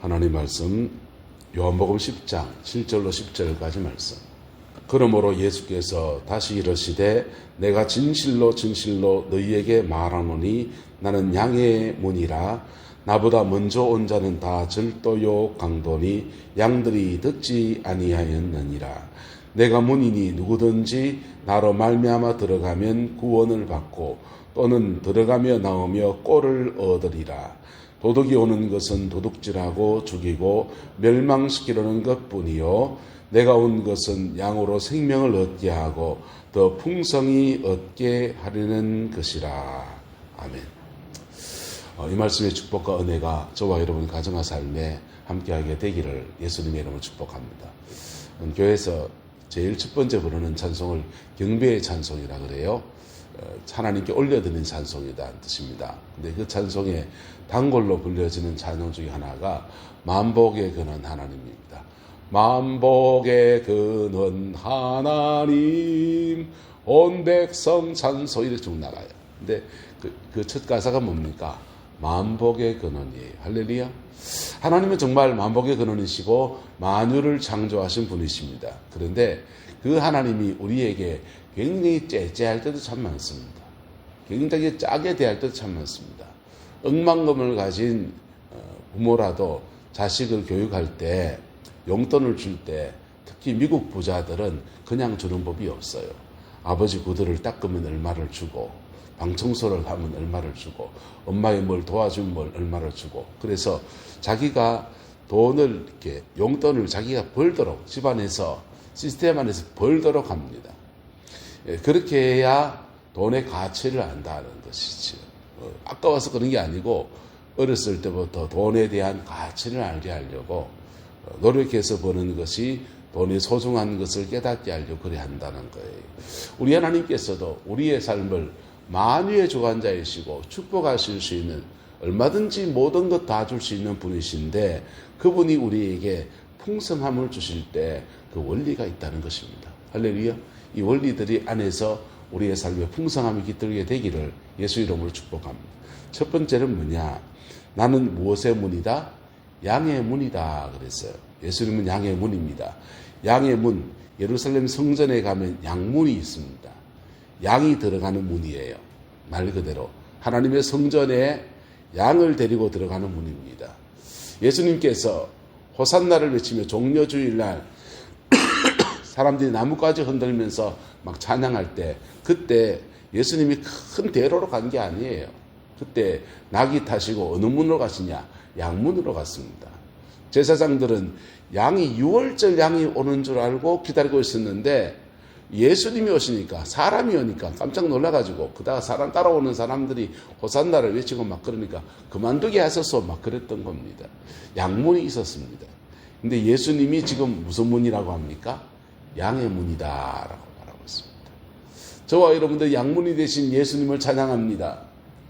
하나님 말씀 요한복음 10장 7절로 10절까지 말씀. 그러므로 예수께서 다시 이르시되 내가 진실로 진실로 너희에게 말하노니 나는 양의 문이라. 나보다 먼저 온 자는 다 절도요 강도니 양들이 듣지 아니하였느니라. 내가 문이니 누구든지 나로 말미암아 들어가면 구원을 받고 또는 들어가며 나오며 꼴을 얻으리라. 도둑이 오는 것은 도둑질하고 죽이고 멸망시키려는 것뿐이요 내가 온 것은 양으로 생명을 얻게 하고 더 풍성히 얻게 하려는 것이라. 아멘. 이 말씀의 축복과 은혜가 저와 여러분 가정과 삶에 함께하게 되기를 예수님의 이름으로 축복합니다. 교회에서 제일 첫 번째 부르는 찬송을 경배의 찬송이라 그래요. 하나님께 올려드리는 찬송이라는 뜻입니다. 근데 그 찬송의 단골로 불려지는 찬송 중에 하나가 만복의 근원 하나님입니다. 만복의 근원 하나님 온 백성 찬송 이렇게 쭉 나가요. 근데 그 첫 가사가 뭡니까? 만복의 근원이에요. 할렐루야. 하나님은 정말 만복의 근원이시고 만유를 창조하신 분이십니다. 그런데 그 하나님이 우리에게 굉장히 째째할 때도 참 많습니다. 굉장히 짜게 대할 때도 참 많습니다. 억만금을 가진 부모라도 자식을 교육할 때 용돈을 줄 때 특히 미국 부자들은 그냥 주는 법이 없어요. 아버지 구두를 닦으면 얼마를 주고 방청소를 하면 얼마를 주고 엄마의 뭘 도와주면 뭘 얼마를 주고 그래서 자기가 돈을 이렇게 용돈을 자기가 벌도록 집안에서 시스템 안에서 벌도록 합니다. 그렇게 해야 돈의 가치를 안다는 것이지. 아까워서 그런 게 아니고 어렸을 때부터 돈에 대한 가치를 알게 하려고 노력해서 버는 것이 돈의 소중한 것을 깨닫게 하려고 그래 한다는 거예요. 우리 하나님께서도 우리의 삶을 만유의 주관자이시고 축복하실 수 있는 얼마든지 모든 것 다 줄 수 있는 분이신데 그분이 우리에게 풍성함을 주실 때 그 원리가 있다는 것입니다. 할렐루야. 이 원리들이 안에서 우리의 삶에 풍성함이 깃들게 되기를 예수 이름으로 축복합니다. 첫 번째는 뭐냐? 나는 무엇의 문이다? 양의 문이다 그랬어요. 예수님은 양의 문입니다. 양의 문, 예루살렘 성전에 가면 양문이 있습니다. 양이 들어가는 문이에요. 말 그대로 하나님의 성전에 양을 데리고 들어가는 문입니다. 예수님께서 호산나를 외치며 종려주일날 사람들이 나뭇가지 흔들면서 막 찬양할 때 그때 예수님이 큰 대로로 간 게 아니에요. 그때 낙이 타시고 어느 문으로 가시냐? 양문으로 갔습니다. 제사장들은 양이 유월절 양이 오는 줄 알고 기다리고 있었는데 예수님이 오시니까 사람이 오니까 깜짝 놀라가지고 그다가 사람 따라오는 사람들이 호산나를 외치고 막 그러니까 그만두게 하셔서 막 그랬던 겁니다. 양문이 있었습니다. 근데 예수님이 지금 무슨 문이라고 합니까? 양의 문이다라고 말하고 있습니다. 저와 여러분들 양문이 되신 예수님을 찬양합니다.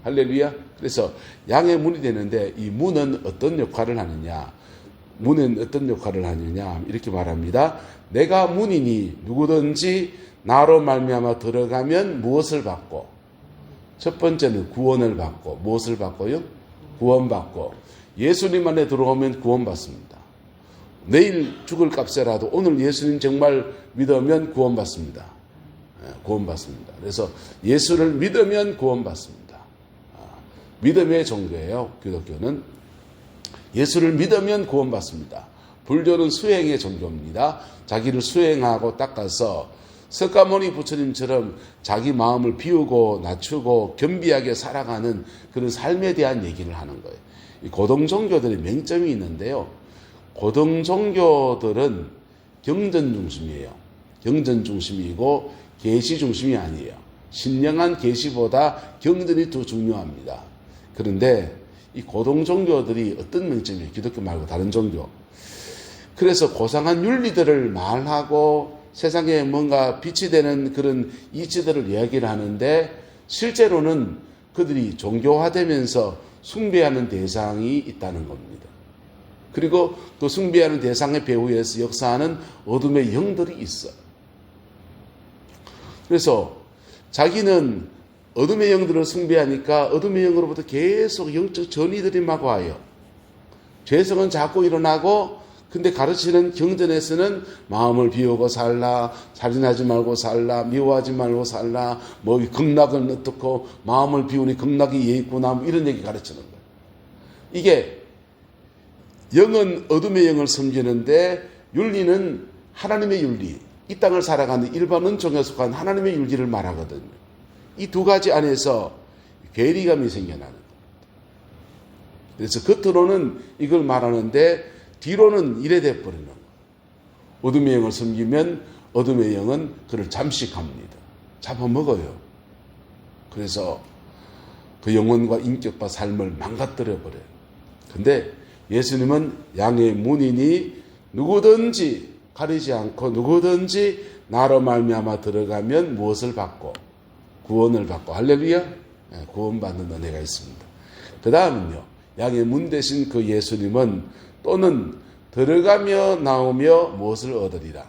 할렐루야. 그래서 양의 문이 되는데 이 문은 어떤 역할을 하느냐? 문은 어떤 역할을 하느냐? 이렇게 말합니다. 내가 문이니 누구든지 나로 말미암아 들어가면 무엇을 받고? 첫 번째는 구원을 받고 무엇을 받고요? 구원받고 예수님 안에 들어오면 구원받습니다. 내일 죽을 값에라도 오늘 예수님 정말 믿으면 구원받습니다. 구원받습니다. 그래서 예수를 믿으면 구원받습니다. 믿음의 종교예요. 기독교는 예수를 믿으면 구원받습니다. 불교는 수행의 종교입니다. 자기를 수행하고 닦아서 석가모니 부처님처럼 자기 마음을 비우고 낮추고 겸비하게 살아가는 그런 삶에 대한 얘기를 하는 거예요. 이 고등 종교들의 맹점이 있는데요. 고등 종교들은 경전 중심이에요. 경전 중심이고 계시 중심이 아니에요. 신령한 계시보다 경전이 더 중요합니다. 그런데 이 고등 종교들이 어떤 맹점이에요? 기독교 말고 다른 종교. 그래서 고상한 윤리들을 말하고 세상에 뭔가 빛이 되는 그런 이치들을 이야기를 하는데 실제로는 그들이 종교화되면서 숭배하는 대상이 있다는 겁니다. 그리고 그 숭배하는 대상의 배후에서 역사하는 어둠의 영들이 있어. 그래서 자기는 어둠의 영들을 숭배하니까 어둠의 영으로부터 계속 영적 전이들이 막 와요. 죄성은 자꾸 일어나고, 근데 가르치는 경전에서는 마음을 비우고 살라, 살인하지 말고 살라, 미워하지 말고 살라, 뭐 극락은 어떻고 마음을 비우니 극락이 예 있구나, 뭐 이런 얘기 가르치는 거예요. 이게 영은 어둠의 영을 섬기는데 윤리는 하나님의 윤리, 이 땅을 살아가는 일반 은총에 속한 하나님의 윤리를 말하거든요. 이 두 가지 안에서 괴리감이 생겨나는 겁니다. 그래서 겉으로는 이걸 말하는데 뒤로는 이래 돼버리는 거예요. 어둠의 영을 섬기면 어둠의 영은 그를 잠식합니다. 잡아먹어요. 그래서 그 영혼과 인격과 삶을 망가뜨려 버려요. 근데 예수님은 양의 문이니 누구든지 가리지 않고 누구든지 나로 말미암아 들어가면 무엇을 받고? 구원을 받고. 할렐루야. 구원받는 은혜가 있습니다. 그 다음은요, 양의 문 대신 그 예수님은 또는 들어가며 나오며 무엇을 얻으리라?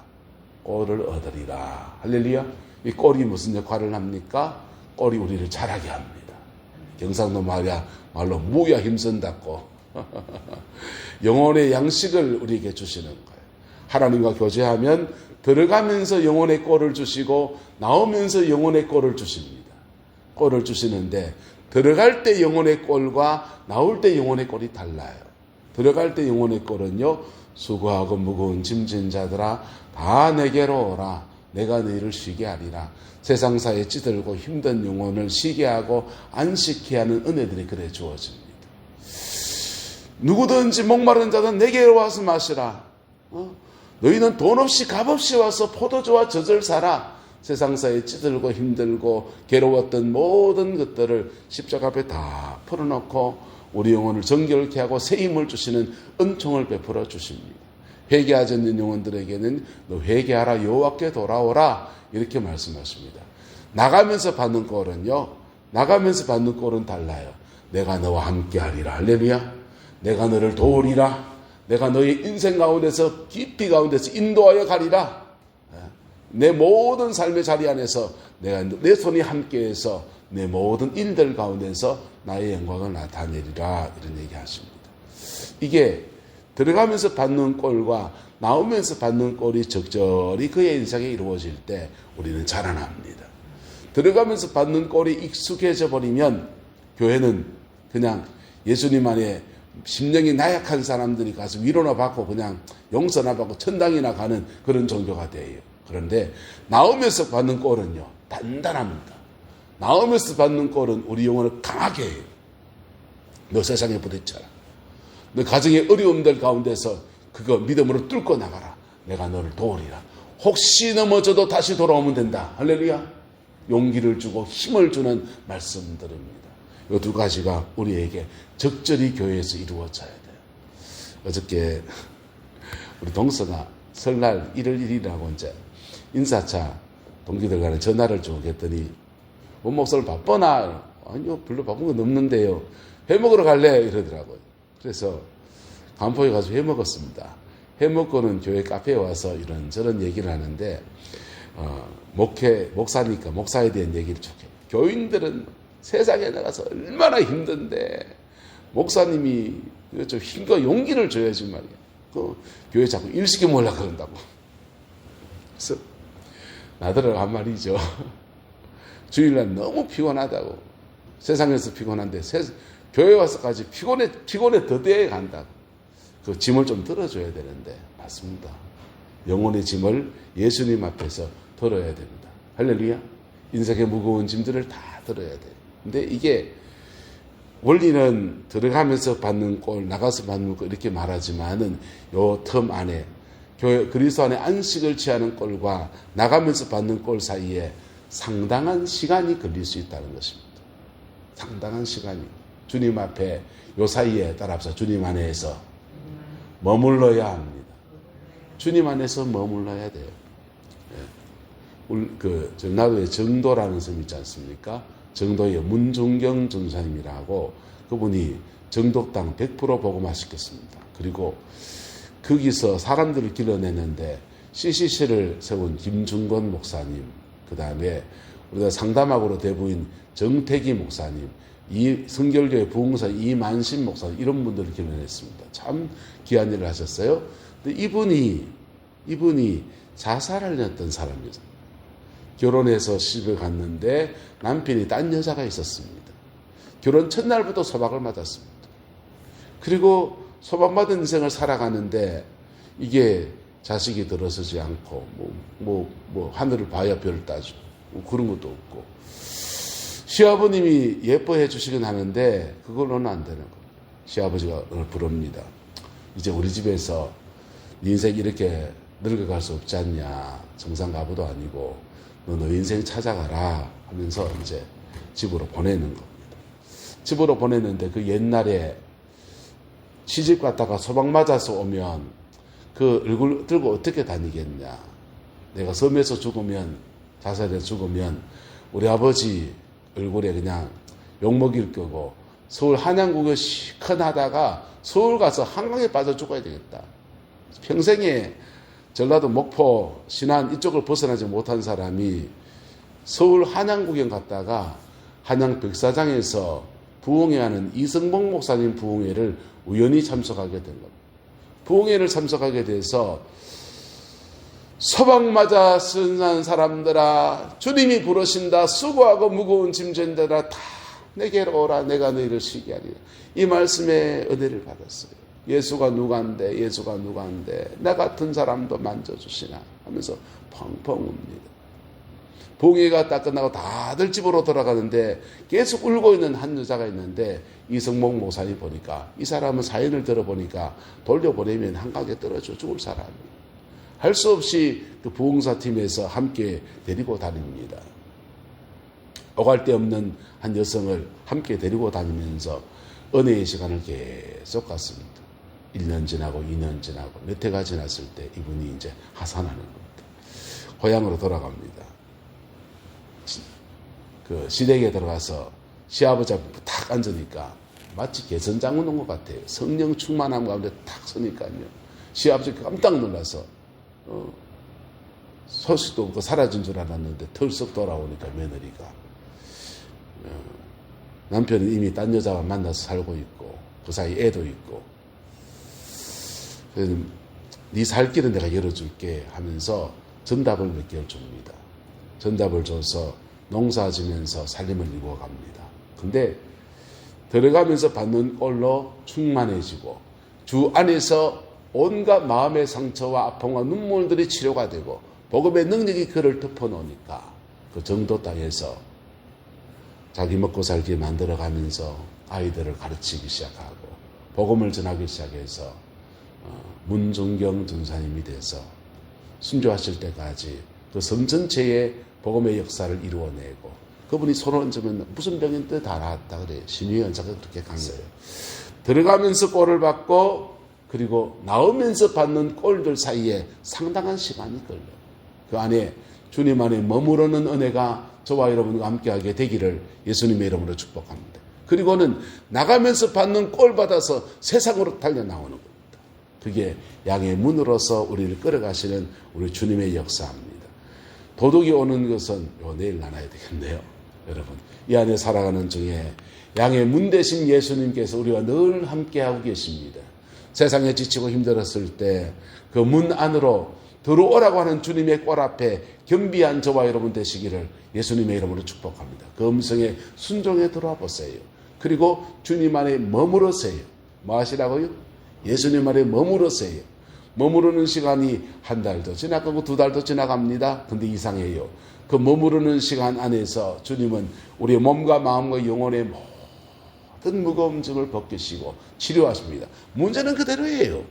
꼴을 얻으리라. 할렐루야. 이 꼴이 무슨 역할을 합니까? 꼴이 우리를 자라게 합니다. 경상도 말로 무야 힘쓴다고 영혼의 양식을 우리에게 주시는 거예요. 하나님과 교제하면 들어가면서 영혼의 꼴을 주시고 나오면서 영혼의 꼴을 주십니다. 꼴을 주시는데 들어갈 때 영혼의 꼴과 나올 때 영혼의 꼴이 달라요. 들어갈 때 영혼의 꼴은요, 수고하고 무거운 짐진 자들아 다 내게로 오라. 내가 너희를 쉬게 하리라. 세상사에 찌들고 힘든 영혼을 쉬게 하고 안식케 하는 은혜들이 그래 주어집니다. 누구든지 목마른 자는 내게로 와서 마시라. 너희는 돈 없이 값 없이 와서 포도주와 젖을 사라. 세상사에 찌들고 힘들고 괴로웠던 모든 것들을 십자가 앞에 다 풀어놓고 우리 영혼을 정결케 하고 새 힘을 주시는 은총을 베풀어 주십니다. 회개하지 않는 영혼들에게는 너 회개하라, 여호와께 돌아오라, 이렇게 말씀하십니다. 나가면서 받는 꼴은요, 나가면서 받는 꼴은 달라요. 내가 너와 함께 하리라. 할렐루야. 내가 너를 도우리라. 내가 너의 인생 가운데서 깊이 가운데서 인도하여 가리라. 내 모든 삶의 자리 안에서 내가 내 손이 함께해서 내 모든 일들 가운데서 나의 영광을 나타내리라, 이런 얘기 하십니다. 이게 들어가면서 받는 꼴과 나오면서 받는 꼴이 적절히 그의 인생에 이루어질 때 우리는 자라납니다. 들어가면서 받는 꼴이 익숙해져 버리면 교회는 그냥 예수님 안에 심령이 나약한 사람들이 가서 위로나 받고 그냥 용서나 받고 천당이나 가는 그런 종교가 돼요. 그런데 나오면서 받는 꼴은요, 단단합니다. 나오면서 받는 꼴은 우리 영혼을 강하게 해요. 너 세상에 부딪혀라. 너 가정의 어려움들 가운데서 그거 믿음으로 뚫고 나가라. 내가 너를 도우리라. 혹시 넘어져도 다시 돌아오면 된다. 할렐루야. 용기를 주고 힘을 주는 말씀들입니다. 이 두 가지가 우리에게 적절히 교회에서 이루어져야 돼요. 어저께 우리 동서가 설날 1월 1일이라고 이제 인사차 동기들 간에 전화를 쭉 했더니 원 목사님 바쁘나? 아니요, 별로 바쁜 건 없는데요. 회 먹으러 갈래? 이러더라고요. 그래서 간포에 가서 회 먹었습니다. 회 먹고는 교회 카페에 와서 이런저런 얘기를 하는데 목사니까 목사에 대한 얘기를 쭉 해요. 교인들은 세상에 나가서 얼마나 힘든데 목사님이 좀 힘과 용기를 줘야지 말이야. 그 교회 자꾸 일시켜 먹으려고 그런다고. 그래서 나더러 한 말이죠. 주일날 너무 피곤하다고. 세상에서 피곤한데 교회 와서까지 피곤에 더대에 간다고. 그 짐을 좀 들어줘야 되는데 맞습니다. 영혼의 짐을 예수님 앞에서 들어야 됩니다. 할렐루야. 인생의 무거운 짐들을 다 들어야 돼요. 근데 이게 원리는 들어가면서 받는 꼴, 나가서 받는 꼴 이렇게 말하지만은 요 텀 안에 교회 그리스도 안에 안식을 취하는 꼴과 나가면서 받는 꼴 사이에 상당한 시간이 걸릴 수 있다는 것입니다. 상당한 시간이. 주님 앞에 요 사이에 따라서 주님 안에서 머물러야 합니다. 주님 안에서 머물러야 돼요. 전라도에 정도라는 섬이 있지 않습니까? 정도의 문종경 전사님이라고 그분이 정독당 100% 복음화시켰습니다. 그리고 거기서 사람들을 길러내는데 CCC를 세운 김중건 목사님, 그 다음에 우리가 상담학으로 대부인 정태기 목사님, 이 성결교회 부흥사 이만신 목사 이런 분들을 겸연했습니다. 참 귀한 일을 하셨어요. 근데 이분이 자살하려던 사람이었어요. 결혼해서 시집을 갔는데 남편이 딴 여자가 있었습니다. 결혼 첫날부터 소박을 맞았습니다. 그리고 소박맞은 인생을 살아가는데 이게 자식이 들어서지 않고 하늘을 봐야 별 따주고 그런 것도 없고 시아버님이 예뻐해 주시긴 하는데 그걸로는 안 되는 거예요. 시아버지가 오늘 부릅니다. 이제 우리 집에서 네 인생 이렇게 늙어갈 수 없지 않냐. 정상가부도 아니고 너 인생 찾아가라 하면서 이제 집으로 보내는 겁니다. 집으로 보냈는데 그 옛날에 시집 갔다가 소박 맞아서 오면 그 얼굴 들고 어떻게 다니겠냐. 내가 섬에서 죽으면 자살해서 죽으면 우리 아버지 얼굴에 그냥 욕먹일 거고 서울 한양국에 시큰하다가 서울 가서 한강에 빠져 죽어야 되겠다. 평생에 전라도 목포 신안 이쪽을 벗어나지 못한 사람이 서울 한양구경 갔다가 한양 백사장에서 부흥회하는 이승복 목사님 부흥회를 우연히 참석하게 된 겁니다. 부흥회를 참석하게 돼서 소박 맞아 쓴 사람들아 주님이 부르신다. 수고하고 무거운 짐진들아 다 내게로 오라. 내가 너희를 쉬게 하리라. 이 말씀에 은혜를 받았어요. 예수가 누구한데 예수가 누구한데 나 같은 사람도 만져주시나 하면서 펑펑 웁니다. 부흥회가 딱 끝나고 다들 집으로 돌아가는데 계속 울고 있는 한 여자가 있는데 이승목 목사님 보니까 이 사람은 사연을 들어보니까 돌려보내면 한강에 떨어져 죽을 사람이에요. 할 수 없이 그 부흥사팀에서 함께 데리고 다닙니다. 오갈 데 없는 한 여성을 함께 데리고 다니면서 은혜의 시간을 계속 갔습니다. 1년 지나고 2년 지나고 몇 해가 지났을 때 이분이 이제 하산하는 겁니다. 고향으로 돌아갑니다. 그 시댁에 들어가서 시아버지 앞에 탁 앉으니까 마치 개선장군 온 것 같아요. 성령 충만함 가운데 탁 서니까요. 시아버지 깜짝 놀라서 소식도 없고 사라진 줄 알았는데 털썩 돌아오니까 며느리가 남편은 이미 딴 여자와 만나서 살고 있고 그 사이 애도 있고 네 살 길은 내가 열어줄게 하면서 전답을 몇 개를 줍니다. 전답을 줘서 농사 지면서 살림을 이루어 갑니다. 근데 들어가면서 받는 꼴로 충만해지고 주 안에서 온갖 마음의 상처와 아픔과 눈물들이 치료가 되고 복음의 능력이 그를 덮어놓으니까 그 정도 땅에서 자기 먹고 살기 만들어가면서 아이들을 가르치기 시작하고 복음을 전하기 시작해서 문종경 전사님이 돼서 순교하실 때까지 그 섬 전체에 복음의 역사를 이루어내고 그분이 손을 얹으면 무슨 병인데 다 나았다 그래요. 심의연사가 그렇게 간 거예요. 들어가면서 꼴을 받고 그리고 나오면서 받는 꼴들 사이에 상당한 시간이 걸려요. 그 안에 주님 안에 머무르는 은혜가 저와 여러분과 함께하게 되기를 예수님의 이름으로 축복합니다. 그리고는 나가면서 받는 꼴 받아서 세상으로 달려나오는 겁니다. 그게 양의 문으로서 우리를 끌어가시는 우리 주님의 역사입니다. 도둑이 오는 것은 내일 나눠야 되겠네요. 여러분 이 안에 살아가는 중에 양의 문 대신 예수님께서 우리와 늘 함께하고 계십니다. 세상에 지치고 힘들었을 때 그 문 안으로 들어오라고 하는 주님의 꼴 앞에 겸비한 저와 여러분 되시기를 예수님의 이름으로 축복합니다. 그 음성에 순종해 들어와 보세요. 그리고 주님 안에 머무르세요. 뭐 하시라고요? 예수님 안에 머무르세요. 머무르는 시간이 한 달도 지나가고 두 달도 지나갑니다. 근데 이상해요. 그 머무르는 시간 안에서 주님은 우리의 몸과 마음과 영혼의 모든 무거운 짐을 벗기시고 치료하십니다. 문제는 그대로예요.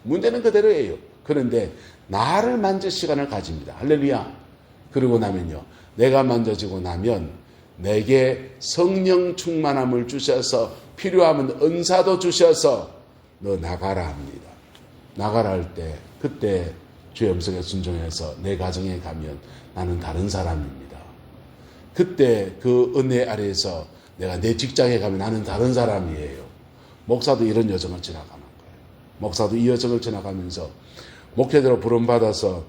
문제는 그대로예요. 그런데 나를 만질 시간을 가집니다. 할렐루야. 그러고 나면요. 내가 만져지고 나면 내게 성령 충만함을 주셔서 필요하면 은사도 주셔서 너 나가라 합니다. 나가라 할 때 그때 주의 음성에 순종해서 내 가정에 가면 나는 다른 사람입니다. 그때 그 은혜 아래에서 내가 내 직장에 가면 나는 다른 사람이에요. 목사도 이런 여정을 지나가는 거예요. 목사도 이 여정을 지나가면서 목회자로 부름받아서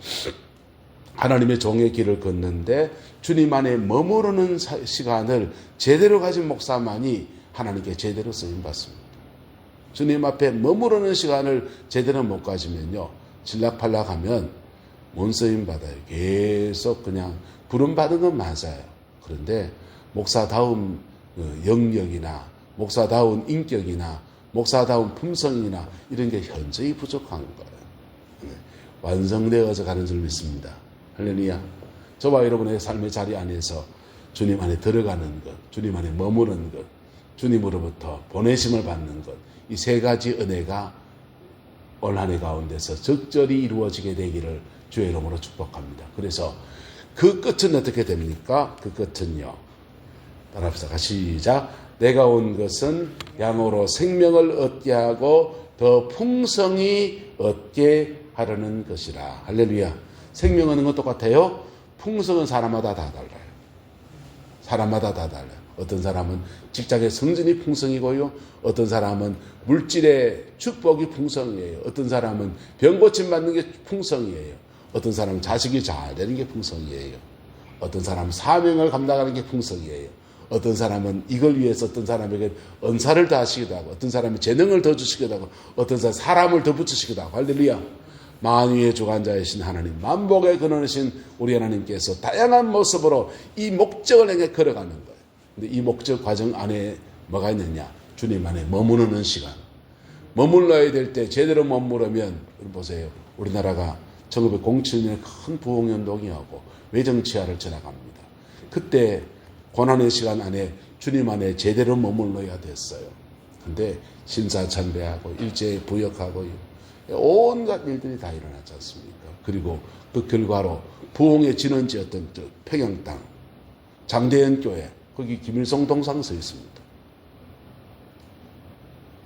하나님의 종의 길을 걷는데 주님 안에 머무르는 시간을 제대로 가진 목사만이 하나님께 제대로 쓰임받습니다. 주님 앞에 머무르는 시간을 제대로 못 가지면요, 질락팔락하면 못 쓰임받아요. 계속 그냥 부름받은 건 맞아요. 그런데 목사다운 영역이나 목사다운 인격이나 목사다운 품성이나 이런 게 현저히 부족한 거예요. 완성되어서 가는 줄 믿습니다. 할렐루야. 저와 여러분의 삶의 자리 안에서 주님 안에 들어가는 것, 주님 안에 머무는 것, 주님으로부터 보내심을 받는 것, 이 세 가지 은혜가 올 한 해 가운데서 적절히 이루어지게 되기를 주의 이름으로 축복합니다. 그래서 그 끝은 어떻게 됩니까? 그 끝은요, 따라합시다. 시작. 내가 온 것은 양으로 생명을 얻게 하고 더 풍성히 얻게 하려는 것이라. 할렐루야. 생명 얻는 건 똑같아요. 풍성은 사람마다 다 달라요. 사람마다 다 달라요. 어떤 사람은 직장의 성진이 풍성이고요. 어떤 사람은 물질의 축복이 풍성이에요. 어떤 사람은 병고침 받는 게 풍성이에요. 어떤 사람은 자식이 잘 되는 게 풍성이에요. 어떤 사람은 사명을 감당하는 게 풍성이에요. 어떤 사람은 이걸 위해서 어떤 사람에게 은사를 더 하시기도 하고, 어떤 사람이 재능을 더 주시기도 하고, 어떤 사람은 사람을 더 붙이시기도 하고. 할렐루야. 만유의 주관자이신 하나님, 만복의 근원이신 우리 하나님께서 다양한 모습으로 이 목적을 향해 걸어가는 거예요. 근데 이 목적 과정 안에 뭐가 있느냐? 주님 안에 머무르는 시간. 머물러야 될 때 제대로 머무르면, 보세요. 우리나라가 1907년에 큰 부흥운동이 하고 외정치하를 지나갑니다. 그때 고난의 시간 안에 주님 안에 제대로 머물러야 됐어요. 근데 신사참배하고 일제부역하고 온갖 일들이 다 일어나지 않습니까? 그리고 그 결과로 부흥의 진원지였던 평양 땅, 장대현 교회, 거기 김일성 동상 서 있습니다.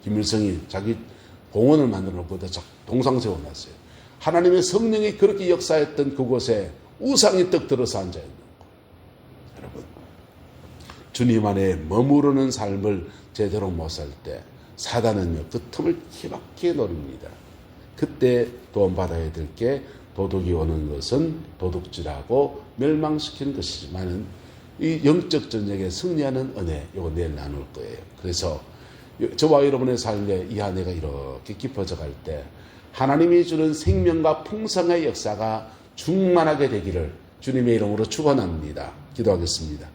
김일성이 자기 공원을 만들어 놓고 동상 세워놨어요. 하나님의 성령이 그렇게 역사했던 그곳에 우상이 떡 들어서 앉아있는 거. 여러분, 주님 안에 머무르는 삶을 제대로 못 살 때 사단은요, 그 틈을 기막히게 노립니다. 그때 도움받아야 될 게 도둑이 오는 것은 도둑질하고 멸망시키는 것이지만은 이 영적 전쟁에 승리하는 은혜, 이거 내일 나눌 거예요. 그래서 저와 여러분의 삶에 이 한 해가 이렇게 깊어져 갈 때 하나님이 주는 생명과 풍성의 역사가 충만하게 되기를 주님의 이름으로 축원합니다. 기도하겠습니다.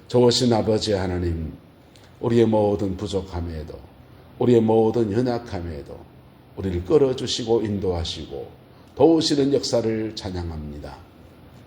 좋으신 아버지 하나님, 우리의 모든 부족함에도, 우리의 모든 연약함에도 우리를 끌어주시고 인도하시고 도우시는 역사를 찬양합니다.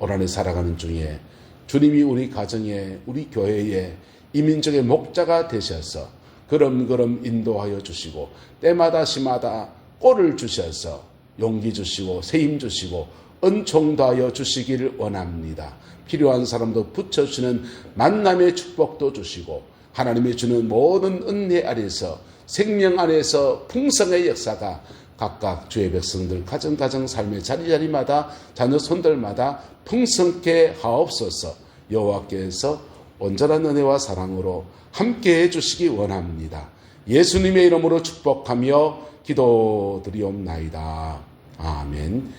올 한 해 살아가는 중에 주님이 우리 가정에, 우리 교회에 이민족의 목자가 되셔서 걸음걸음 인도하여 주시고 때마다 시마다 꼴을 주셔서 용기 주시고 세임 주시고 은총도 하여 주시기를 원합니다. 필요한 사람도 붙여주시는 만남의 축복도 주시고 하나님이 주는 모든 은혜 아래서 생명 안에서 풍성의 역사가 각각 주의 백성들 가정 삶의 자리마다 자녀 손들마다 풍성케 하옵소서. 여호와께서 온전한 은혜와 사랑으로 함께해 주시기 원합니다. 예수님의 이름으로 축복하며 기도드리옵나이다. 아멘.